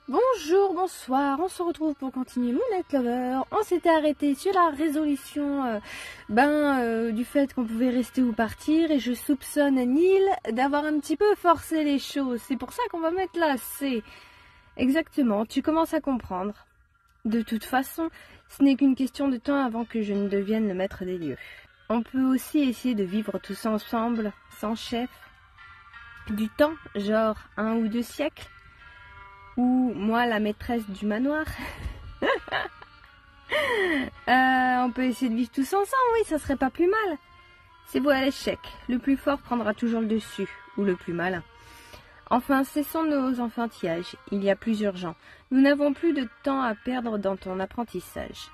Bonjour, bonsoir, on se retrouve pour continuer Moonlight Lover. On s'était arrêté sur la résolution du fait qu'on pouvait rester ou partir, et je soupçonne Neil d'avoir un petit peu forcé les choses. C'est pour ça qu'on va mettre là, c'est exactement, tu commences à comprendre. De toute façon, ce n'est qu'une question de temps avant que je ne devienne le maître des lieux. On peut aussi essayer de vivre tous ensemble, sans chef. Du temps, genre 1 ou 2 siècles. Ou moi la maîtresse du manoir. On peut essayer de vivre tous ensemble, oui, ça serait pas plus mal. C'est vous à l'échec. Le plus fort prendra toujours le dessus, ou le plus malin. Enfin, cessons nos enfantillages. Il y a plus urgent. Nous n'avons plus de temps à perdre dans ton apprentissage.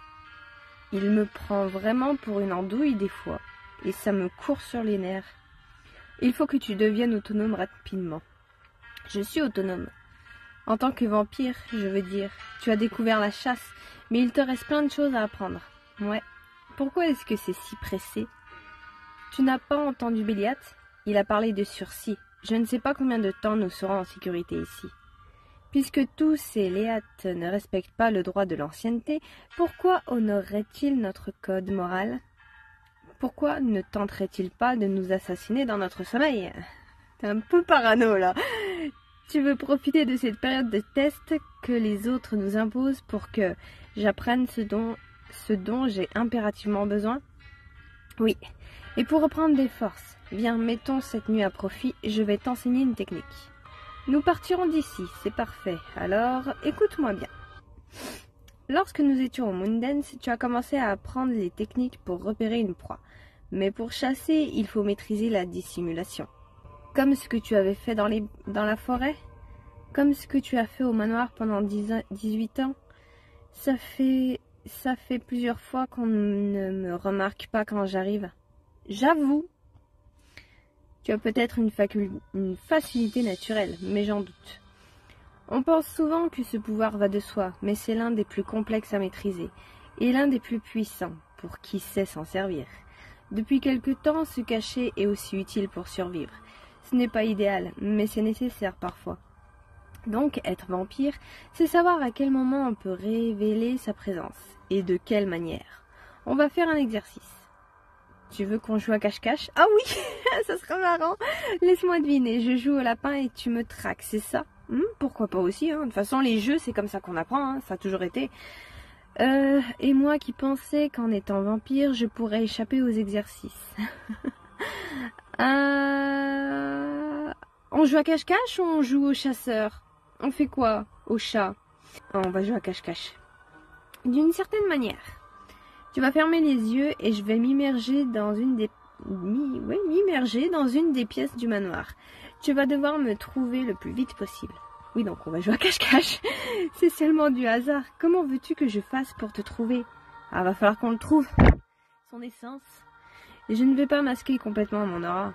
Il me prend vraiment pour une andouille des fois, et ça me court sur les nerfs. Il faut que tu deviennes autonome rapidement. Je suis autonome. En tant que vampire, je veux dire, tu as découvert la chasse, mais il te reste plein de choses à apprendre. Ouais. Pourquoi est-ce que c'est si pressé? Tu n'as pas entendu Béliat? Il a parlé de sursis. Je ne sais pas combien de temps nous serons en sécurité ici. Puisque tous ces léates ne respectent pas le droit de l'ancienneté, pourquoi honoreraient-ils notre code moral? Pourquoi ne tenteraient-ils pas de nous assassiner dans notre sommeil? T'es un peu parano, là. Tu veux profiter de cette période de test que les autres nous imposent pour que j'apprenne ce dont j'ai impérativement besoin? Oui. Et pour reprendre des forces, viens, mettons cette nuit à profit, je vais t'enseigner une technique. Nous partirons d'ici, c'est parfait. Alors, écoute-moi bien. Lorsque nous étions au Moondance, tu as commencé à apprendre les techniques pour repérer une proie. Mais pour chasser, il faut maîtriser la dissimulation. Comme ce que tu avais fait dans la forêt? Comme ce que tu as fait au manoir pendant 18 ans? Ça fait plusieurs fois qu'on ne me remarque pas quand j'arrive. J'avoue. Tu as peut-être une facilité naturelle, mais j'en doute. On pense souvent que ce pouvoir va de soi, mais c'est l'un des plus complexes à maîtriser, et l'un des plus puissants, pour qui sait s'en servir. Depuis quelque temps, se cacher est aussi utile pour survivre. Ce n'est pas idéal, mais c'est nécessaire parfois. Donc, être vampire, c'est savoir à quel moment on peut révéler sa présence, et de quelle manière. On va faire un exercice. Tu veux qu'on joue à cache-cache? Ah oui, ça serait marrant. Laisse-moi deviner, je joue au lapin et tu me traques, c'est ça? Pourquoi pas aussi, hein. De toute façon, les jeux, c'est comme ça qu'on apprend, hein. Ça a toujours été. Et moi qui pensais qu'en étant vampire, je pourrais échapper aux exercices. On joue à cache-cache ou on joue au chasseur? On fait quoi au chat? On va jouer à cache-cache. D'une certaine manière. Tu vas fermer les yeux et je vais m'immerger dans une des pièces du manoir. Tu vas devoir me trouver le plus vite possible. Oui, donc on va jouer à cache-cache. C'est seulement du hasard. Comment veux-tu que je fasse pour te trouver? Ah, va falloir qu'on le trouve. Son essence. Et je ne vais pas masquer complètement mon aura.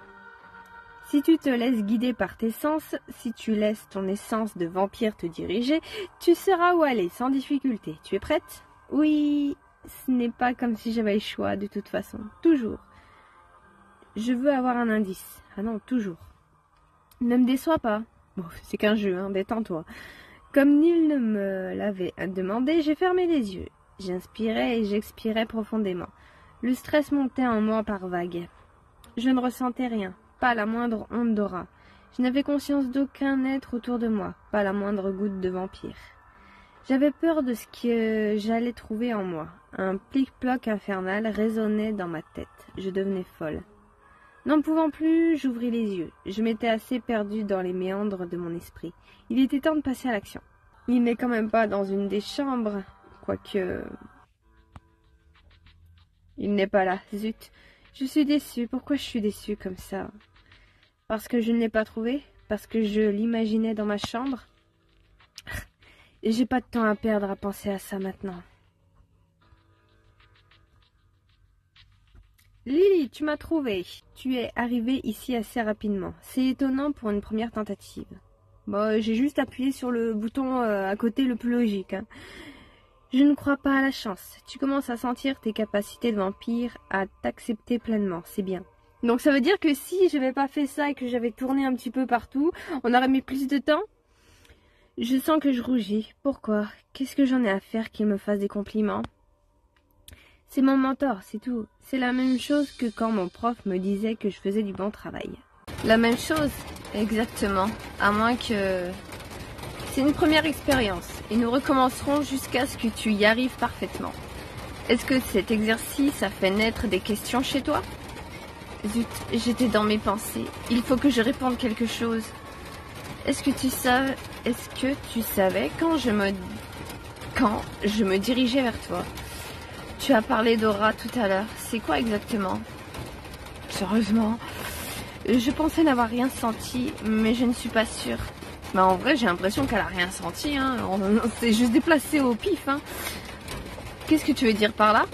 Si tu te laisses guider par tes sens, si tu laisses ton essence de vampire te diriger, tu sauras où aller sans difficulté. Tu es prête? Oui, ce n'est pas comme si j'avais le choix de toute façon. Toujours. Je veux avoir un indice. Ah non, toujours. Ne me déçois pas. Bon, c'est qu'un jeu, hein, détends-toi. Comme Neil ne me l'avait demandé, j'ai fermé les yeux. J'inspirais et j'expirais profondément. Le stress montait en moi par vagues. Je ne ressentais rien, pas la moindre onde d'aura. Je n'avais conscience d'aucun être autour de moi, pas la moindre goutte de vampire. J'avais peur de ce que j'allais trouver en moi. Un plic-ploc infernal résonnait dans ma tête. Je devenais folle. N'en pouvant plus, j'ouvris les yeux. Je m'étais assez perdue dans les méandres de mon esprit. Il était temps de passer à l'action. Il n'est quand même pas dans une des chambres, quoique... Il n'est pas là, zut. Je suis déçue. Pourquoi je suis déçue comme ça? Parce que je ne l'ai pas trouvé? Parce que je l'imaginais dans ma chambre? Et j'ai pas de temps à perdre à penser à ça maintenant. Lily, tu m'as trouvé. Tu es arrivée ici assez rapidement. C'est étonnant pour une première tentative. Bon, j'ai juste appuyé sur le bouton à côté le plus logique, hein. Je ne crois pas à la chance. Tu commences à sentir tes capacités de vampire, à t'accepter pleinement. C'est bien. Donc ça veut dire que si j'avais pas fait ça et que j'avais tourné un petit peu partout, on aurait mis plus de temps? Je sens que je rougis. Pourquoi? Qu'est-ce que j'en ai à faire qu'il me fasse des compliments? C'est mon mentor, c'est tout. C'est la même chose que quand mon prof me disait que je faisais du bon travail. La même chose, exactement. À moins que... C'est une première expérience et nous recommencerons jusqu'à ce que tu y arrives parfaitement. Est-ce que cet exercice a fait naître des questions chez toi? Zut, j'étais dans mes pensées. Il faut que je réponde quelque chose. Est-ce que tu savais quand je me dirigeais vers toi? Tu as parlé d'aura tout à l'heure. C'est quoi exactement? Sérieusement, je pensais n'avoir rien senti, mais je ne suis pas sûre. Mais en vrai, j'ai l'impression qu'elle a rien senti. Hein. On s'est juste déplacé au pif. Hein. Qu'est-ce que tu veux dire par là?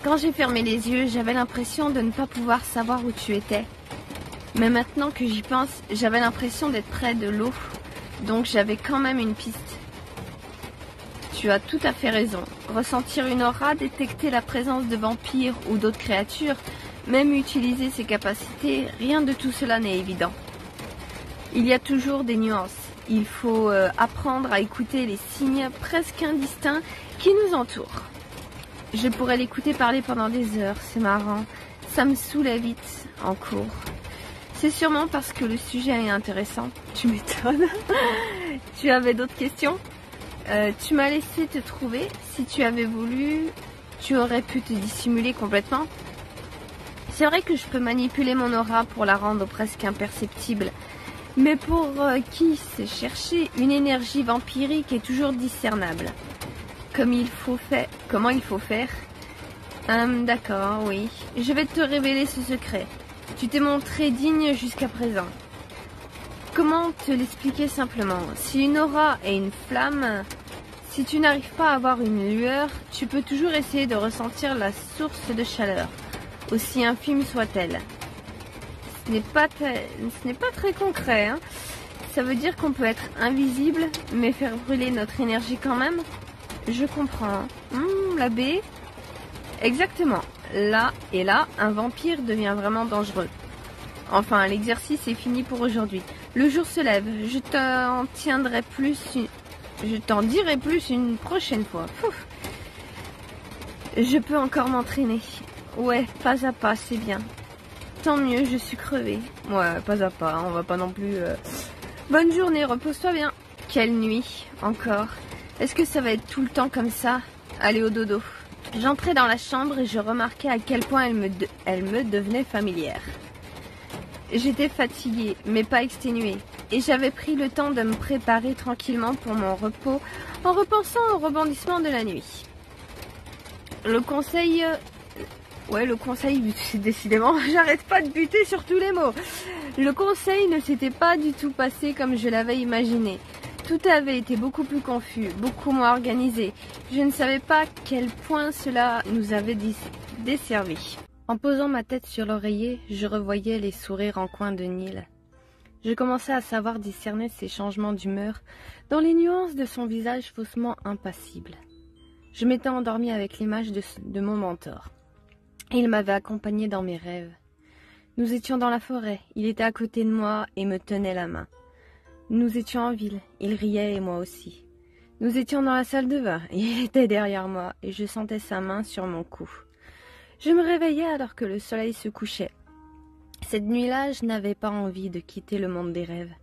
Quand j'ai fermé les yeux, j'avais l'impression de ne pas pouvoir savoir où tu étais. Mais maintenant que j'y pense, j'avais l'impression d'être près de l'eau. Donc j'avais quand même une piste. Tu as tout à fait raison. Ressentir une aura, détecter la présence de vampires ou d'autres créatures, même utiliser ses capacités, rien de tout cela n'est évident. Il y a toujours des nuances. Il faut apprendre à écouter les signes presque indistincts qui nous entourent. Je pourrais l'écouter parler pendant des heures, c'est marrant. Ça me saoulait vite en cours. C'est sûrement parce que le sujet est intéressant. Tu m'étonnes. Tu avais d'autres questions? Tu m'as laissé te trouver. Si tu avais voulu, tu aurais pu te dissimuler complètement. C'est vrai que je peux manipuler mon aura pour la rendre presque imperceptible. Mais pour qui sait chercher, une énergie vampirique est toujours discernable. Comment il faut faire? D'accord, oui. Je vais te révéler ce secret. Tu t'es montré digne jusqu'à présent. Comment te l'expliquer simplement? Si une aura est une flamme, si tu n'arrives pas à avoir une lueur, tu peux toujours essayer de ressentir la source de chaleur, aussi infime soit-elle. Ce n'est pas très concret, hein. Ça veut dire qu'on peut être invisible, mais faire brûler notre énergie quand même? Je comprends. La baie? Exactement. Là, un vampire devient vraiment dangereux. Enfin, l'exercice est fini pour aujourd'hui. Le jour se lève. Je t'en dirai plus une prochaine fois. Pouf. Je peux encore m'entraîner. Ouais, pas à pas, c'est bien. Tant mieux, je suis crevée. Ouais, pas à pas, on va pas non plus... Bonne journée, repose-toi bien. Quelle nuit, encore. Est-ce que ça va être tout le temps comme ça? Allez au dodo. J'entrais dans la chambre et je remarquais à quel point elle me devenait familière. J'étais fatiguée, mais pas exténuée, et j'avais pris le temps de me préparer tranquillement pour mon repos en repensant au rebondissement de la nuit. Le conseil, décidément, j'arrête pas de buter sur tous les mots. Le conseil ne s'était pas du tout passé comme je l'avais imaginé. Tout avait été beaucoup plus confus, beaucoup moins organisé. Je ne savais pas à quel point cela nous avait desservi. En posant ma tête sur l'oreiller, je revoyais les sourires en coin de Neil. Je commençais à savoir discerner ses changements d'humeur dans les nuances de son visage faussement impassible. Je m'étais endormie avec l'image de mon mentor. Il m'avait accompagnée dans mes rêves. Nous étions dans la forêt, il était à côté de moi et me tenait la main. Nous étions en ville, il riait et moi aussi. Nous étions dans la salle de bain, il était derrière moi et je sentais sa main sur mon cou. Je me réveillais alors que le soleil se couchait. Cette nuit-là, je n'avais pas envie de quitter le monde des rêves,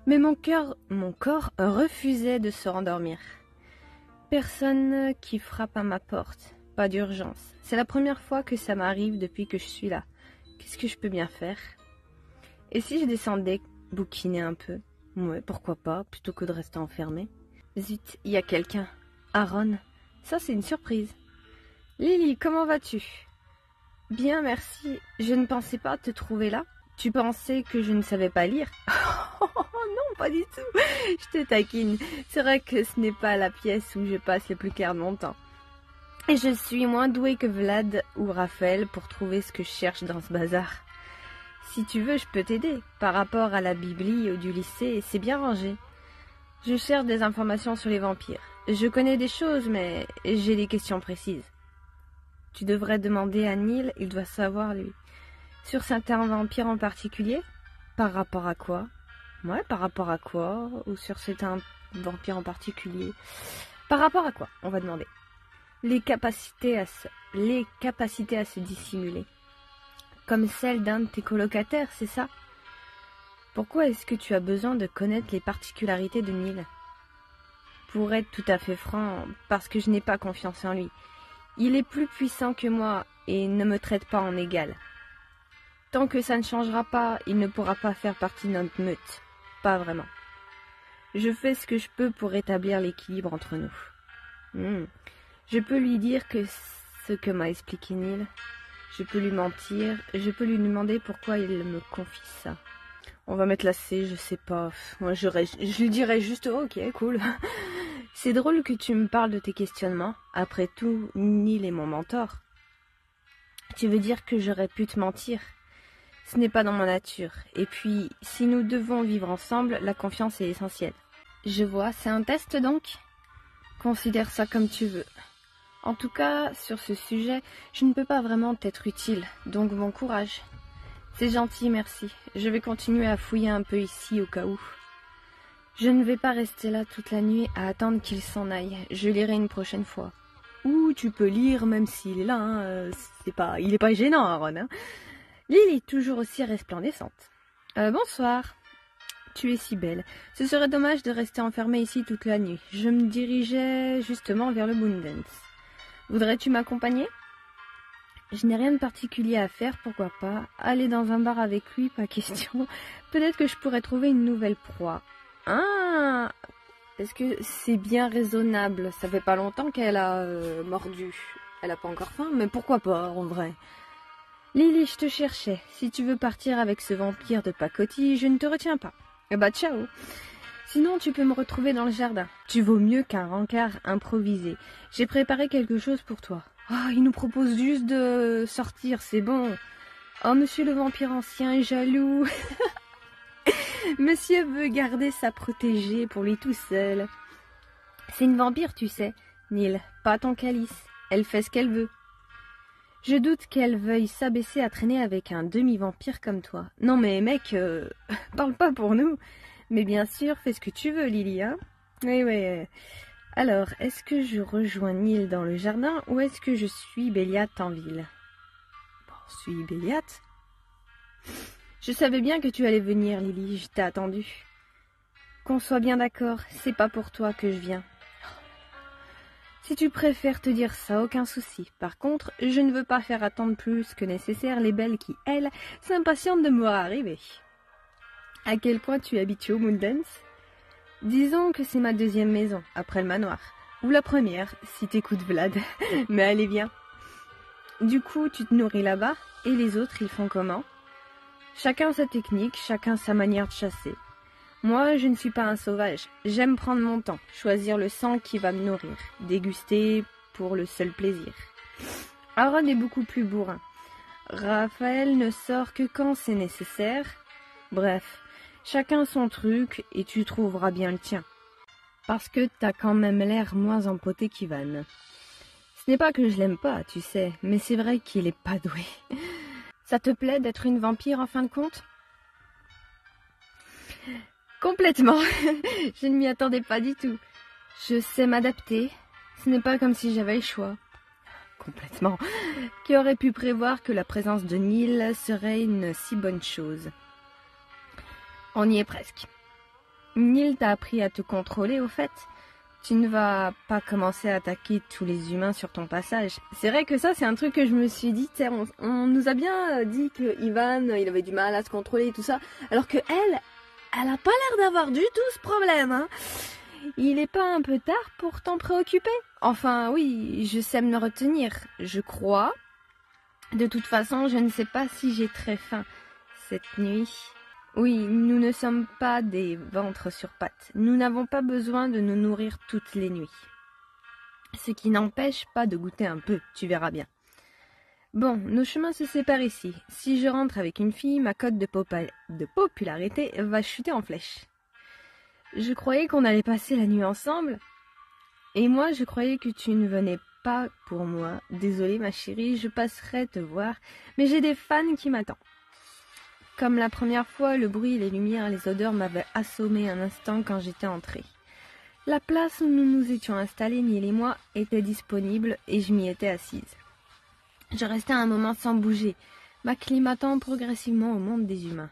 mais mon corps refusait de se rendormir. Personne qui frappe à ma porte, pas d'urgence. C'est la première fois que ça m'arrive depuis que je suis là. Qu'est-ce que je peux bien faire? Et si je descendais bouquiner un peu? Ouais, pourquoi pas, plutôt que de rester enfermé. Zut, il y a quelqu'un. Aaron. Ça, c'est une surprise. Lily, comment vas-tu? Bien, merci. Je ne pensais pas te trouver là. Tu pensais que je ne savais pas lire? Oh non, pas du tout. Je te taquine. C'est vrai que ce n'est pas la pièce où je passe le plus clair de mon temps. Et je suis moins douée que Vlad ou Raphaël pour trouver ce que je cherche dans ce bazar. Si tu veux, je peux t'aider. Par rapport à la bibli du lycée, c'est bien rangé. Je cherche des informations sur les vampires. Je connais des choses, mais j'ai des questions précises. Tu devrais demander à Neil, il doit savoir, lui. Sur certains vampires en particulier? Par rapport à quoi? Ouais, par rapport à quoi? Ou sur certains vampires en particulier? Par rapport à quoi, on va demander. Les capacités à se dissimuler. Comme celle d'un de tes colocataires, c'est ça? Pourquoi est-ce que tu as besoin de connaître les particularités de Neil? Pour être tout à fait franc, parce que je n'ai pas confiance en lui. Il est plus puissant que moi et ne me traite pas en égal. Tant que ça ne changera pas, il ne pourra pas faire partie de notre meute. Pas vraiment. Je fais ce que je peux pour rétablir l'équilibre entre nous. Je peux lui dire que ce que m'a expliqué Neil. Je peux lui mentir. Je peux lui demander pourquoi il me confie ça. On va mettre la C, je sais pas. Moi, je lui dirais juste oh, ok, cool. C'est drôle que tu me parles de tes questionnements. Après tout, Neil est mon mentor. Tu veux dire que j'aurais pu te mentir? Ce n'est pas dans ma nature. Et puis, si nous devons vivre ensemble, la confiance est essentielle. Je vois, c'est un test donc? Considère ça comme tu veux. En tout cas, sur ce sujet, je ne peux pas vraiment t'être utile, donc bon courage. C'est gentil, merci. Je vais continuer à fouiller un peu ici au cas où. Je ne vais pas rester là toute la nuit à attendre qu'il s'en aille. Je lirai une prochaine fois. Ou tu peux lire même s'il est là, hein. Il est pas gênant, Aaron, hein. Lily, toujours aussi resplendissante. Bonsoir. Tu es si belle. Ce serait dommage de rester enfermée ici toute la nuit. Je me dirigeais justement vers le Moondance. Voudrais-tu m'accompagner? Je n'ai rien de particulier à faire, pourquoi pas. Aller dans un bar avec lui, pas question. Peut-être que je pourrais trouver une nouvelle proie. Ah! Est-ce que c'est bien raisonnable? Ça fait pas longtemps qu'elle a mordu. Elle a pas encore faim, mais pourquoi pas, en vrai? Lily, je te cherchais. Si tu veux partir avec ce vampire de pacotille, je ne te retiens pas. Eh bah, ciao! Sinon, tu peux me retrouver dans le jardin. Tu vaux mieux qu'un rencard improvisé. J'ai préparé quelque chose pour toi. Oh, il nous propose juste de sortir, c'est bon. Oh, monsieur le vampire ancien est jaloux. Monsieur veut garder sa protégée pour lui tout seul. C'est une vampire, tu sais, Neil, pas ton calice. Elle fait ce qu'elle veut. Je doute qu'elle veuille s'abaisser à traîner avec un demi-vampire comme toi. Non mais mec, parle pas pour nous. Mais bien sûr, fais ce que tu veux, Lily, hein. Oui. Alors, est-ce que je rejoins Neil dans le jardin ou est-ce que je suis Béliat en ville? Bon, je suis Béliat. Je savais bien que tu allais venir, Lily, je t'ai attendu. Qu'on soit bien d'accord, c'est pas pour toi que je viens. Si tu préfères te dire ça, aucun souci. Par contre, je ne veux pas faire attendre plus que nécessaire les belles qui, elles, s'impatientent de me voir arriver. À quel point tu es habitué au Moondance? Disons que c'est ma deuxième maison, après le manoir. Ou la première, si t'écoutes Vlad. Mais allez, viens. Du coup, tu te nourris là-bas, et les autres, ils font comment? Chacun sa technique, chacun sa manière de chasser. Moi, je ne suis pas un sauvage. J'aime prendre mon temps, choisir le sang qui va me nourrir, déguster pour le seul plaisir. Aaron est beaucoup plus bourrin. Raphaël ne sort que quand c'est nécessaire. Bref, chacun son truc et tu trouveras bien le tien. Parce que t'as quand même l'air moins empoté qu'Ivan. Ce n'est pas que je l'aime pas, tu sais, mais c'est vrai qu'il est pas doué. Ça te plaît d'être une vampire en fin de compte? Complètement. Je ne m'y attendais pas du tout. Je sais m'adapter. Ce n'est pas comme si j'avais le choix. Complètement. Qui aurait pu prévoir que la présence de Neil serait une si bonne chose? On y est presque. Neil t'a appris à te contrôler, au fait. Tu ne vas pas commencer à attaquer tous les humains sur ton passage. C'est vrai que ça, c'est un truc que je me suis dit. On nous a bien dit que Ivan, il avait du mal à se contrôler et tout ça. Alors que elle a pas l'air d'avoir du tout ce problème, hein. Il est pas un peu tard pour t'en préoccuper? Enfin, oui, je sais me retenir, je crois. De toute façon, je ne sais pas si j'ai très faim cette nuit. Oui, nous ne sommes pas des ventres sur pattes. Nous n'avons pas besoin de nous nourrir toutes les nuits. Ce qui n'empêche pas de goûter un peu, tu verras bien. Bon, nos chemins se séparent ici. Si je rentre avec une fille, ma cote de popularité va chuter en flèche. Je croyais qu'on allait passer la nuit ensemble. Et moi, je croyais que tu ne venais pas pour moi. Désolée, ma chérie, je passerai te voir. Mais j'ai des fans qui m'attendent. Comme la première fois, le bruit, les lumières, les odeurs m'avaient assommé un instant quand j'étais entrée. La place où nous nous étions installés, Neil et moi, était disponible et je m'y étais assise. Je restais un moment sans bouger, m'acclimatant progressivement au monde des humains.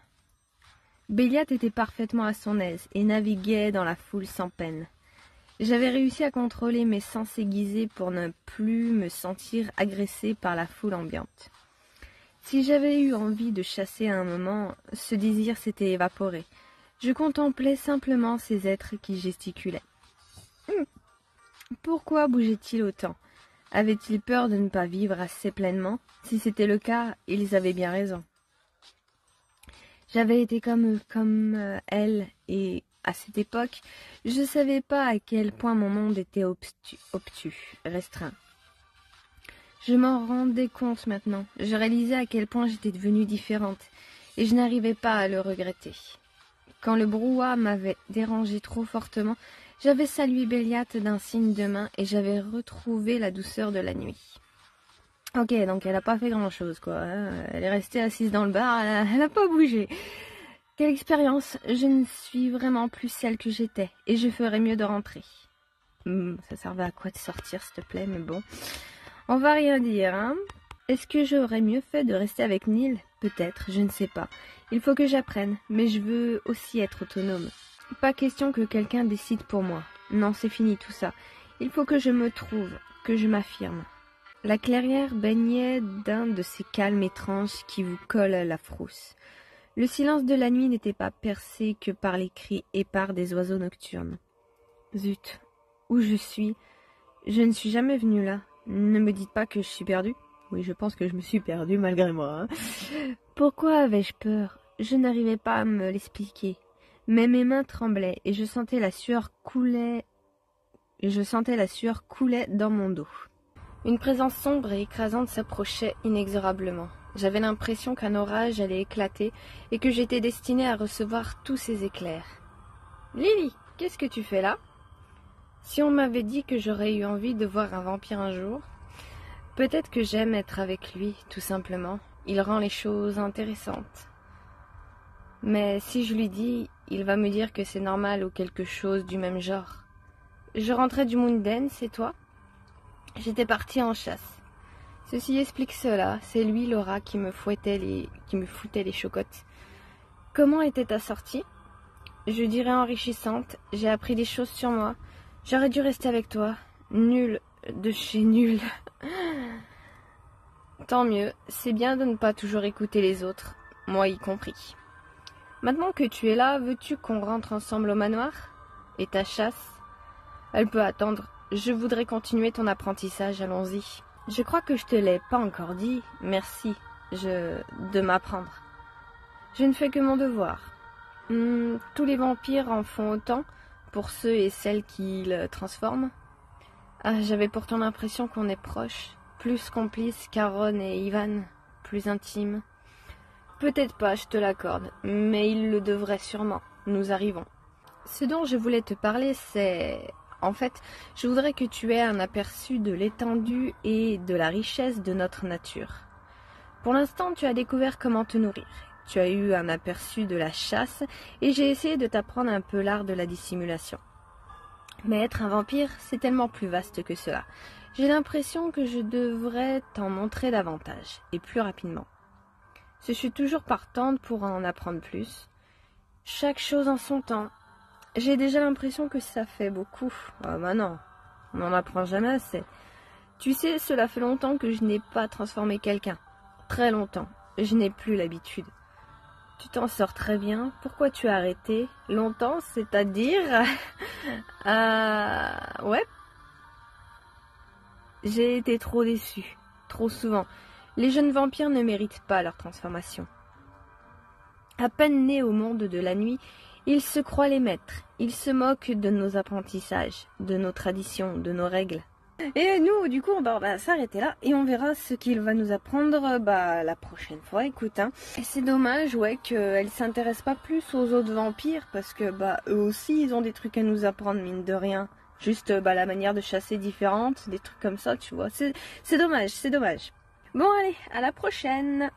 Béliat était parfaitement à son aise et naviguait dans la foule sans peine. J'avais réussi à contrôler mes sens aiguisés pour ne plus me sentir agressée par la foule ambiante. Si j'avais eu envie de chasser à un moment, ce désir s'était évaporé. Je contemplais simplement ces êtres qui gesticulaient. Pourquoi bougeaient-ils autant? Avaient-ils peur de ne pas vivre assez pleinement? Si c'était le cas, ils avaient bien raison. J'avais été comme elle, et à cette époque, je ne savais pas à quel point mon monde était obtus, restreint. Je m'en rendais compte maintenant. Je réalisais à quel point j'étais devenue différente, et je n'arrivais pas à le regretter. Quand le brouhaha m'avait dérangé trop fortement, j'avais salué Béliat d'un signe de main et j'avais retrouvé la douceur de la nuit. Ok, donc elle n'a pas fait grand-chose, quoi. Elle est restée assise dans le bar, elle n'a pas bougé. Quelle expérience! Je ne suis vraiment plus celle que j'étais, et je ferais mieux de rentrer. Ça servait à quoi de sortir, s'il te plaît, mais bon. On va rien dire, hein. Est-ce que j'aurais mieux fait de rester avec Neil? Peut-être, je ne sais pas. Il faut que j'apprenne, mais je veux aussi être autonome. Pas question que quelqu'un décide pour moi. Non, c'est fini tout ça. Il faut que je me trouve, que je m'affirme. La clairière baignait d'un de ces calmes étranges qui vous collent à la frousse. Le silence de la nuit n'était pas percé que par les cris épars des oiseaux nocturnes. Zut, où je suis? Je ne suis jamais venue là. Ne me dites pas que je suis perdue. Oui, je pense que je me suis perdue malgré moi. Pourquoi avais-je peur? Je n'arrivais pas à me l'expliquer. Mais mes mains tremblaient et je sentais la sueur couler dans mon dos. Une présence sombre et écrasante s'approchait inexorablement. J'avais l'impression qu'un orage allait éclater et que j'étais destinée à recevoir tous ces éclairs. « Lily, qu'est-ce que tu fais là ?» Si on m'avait dit que j'aurais eu envie de voir un vampire un jour, peut-être que j'aime être avec lui, tout simplement. Il rend les choses intéressantes. Mais si je lui dis, il va me dire que c'est normal ou quelque chose du même genre. Je rentrais du Moondance, et toi? J'étais partie en chasse. Ceci explique cela, c'est lui, Laura, qui me foutait les chocottes. Comment était ta sortie? Je dirais enrichissante, j'ai appris des choses sur moi. J'aurais dû rester avec toi. Nul de chez nul. Tant mieux, c'est bien de ne pas toujours écouter les autres, moi y compris. Maintenant que tu es là, veux-tu qu'on rentre ensemble au manoir? Et ta chasse? Elle peut attendre. Je voudrais continuer ton apprentissage, allons-y. Je crois que je te l'ai pas encore dit. Merci de m'apprendre. Je ne fais que mon devoir. Tous les vampires en font autant pour ceux et celles qui le transforment. Ah, j'avais pourtant l'impression qu'on est proches, plus complices qu'Aaron et Ivan, plus intimes. Peut-être pas, je te l'accorde, mais il le devrait sûrement. Nous arrivons. Ce dont je voulais te parler, c'est... En fait, je voudrais que tu aies un aperçu de l'étendue et de la richesse de notre nature. Pour l'instant, tu as découvert comment te nourrir. Tu as eu un aperçu de la chasse et j'ai essayé de t'apprendre un peu l'art de la dissimulation. Mais être un vampire, c'est tellement plus vaste que cela. J'ai l'impression que je devrais t'en montrer davantage, et plus rapidement. Je suis toujours partante pour en apprendre plus. Chaque chose en son temps. J'ai déjà l'impression que ça fait beaucoup. Ah bah non, on n'en apprend jamais assez. Tu sais, cela fait longtemps que je n'ai pas transformé quelqu'un. Très longtemps. Je n'ai plus l'habitude. Tu t'en sors très bien. Pourquoi tu as arrêté? Longtemps, c'est-à-dire... ouais. J'ai été trop déçue. Trop souvent. Les jeunes vampires ne méritent pas leur transformation. À peine nés au monde de la nuit, ils se croient les maîtres. Ils se moquent de nos apprentissages, de nos traditions, de nos règles. Et nous, du coup, on va s'arrêter là et on verra ce qu'il va nous apprendre la prochaine fois. Écoute, hein. Et c'est dommage, ouais, qu'elle s'intéresse pas plus aux autres vampires parce que eux aussi, ils ont des trucs à nous apprendre, mine de rien. Juste la manière de chasser différente, des trucs comme ça, tu vois. C'est dommage, c'est dommage. Bon, allez, à la prochaine.